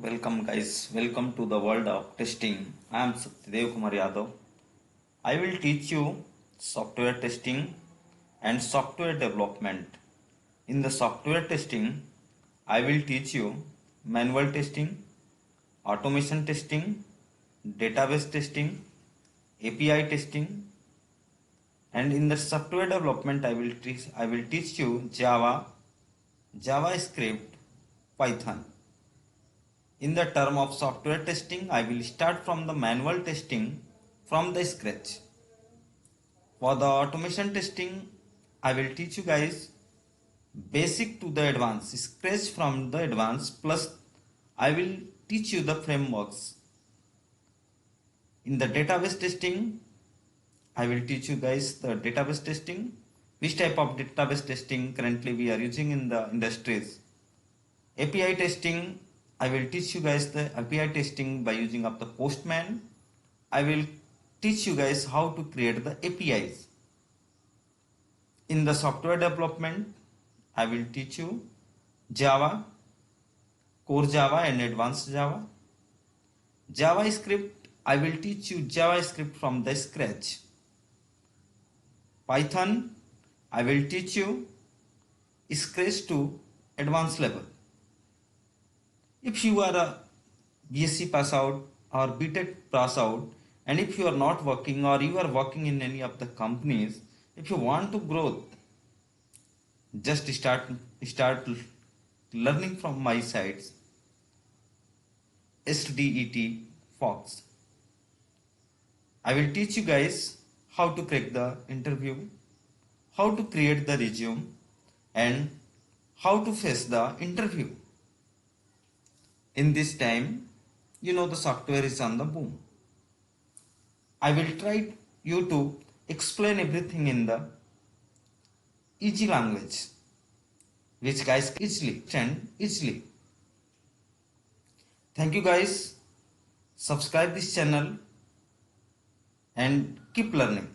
Welcome guys, welcome to the world of testing. I am Satyadev Kumar Yadav. I will teach you software testing and software development. In the software testing, I will teach you manual testing, automation testing, database testing, API testing, and in the software development I will teach you Java, JavaScript, Python. In the term of software testing, I will start from the manual testing from the scratch. For the automation testing, I will teach you guys basic to the advanced, scratch from the advanced, plus I will teach you the frameworks. In the database testing, I will teach you guys the database testing, which type of database testing currently we are using in the industries. API testing, I will teach you guys the API testing by using of the Postman. I will teach you guys how to create the APIs. In the software development, I will teach you Java, core Java and advanced Java. JavaScript, I will teach you JavaScript from the scratch. Python, I will teach you scratch to advanced level. If you are a BSc pass out or BTech pass out, and if you are not working or you are working in any of the companies, if you want to grow, just start learning from my sites. SDET Fox. I will teach you guys how to crack the interview, how to create the resume, and how to face the interview. In this time, you know the software is on the boom. I will try you to explain everything in the easy language, which guys can easily understand easily. Thank you guys. Subscribe this channel and keep learning.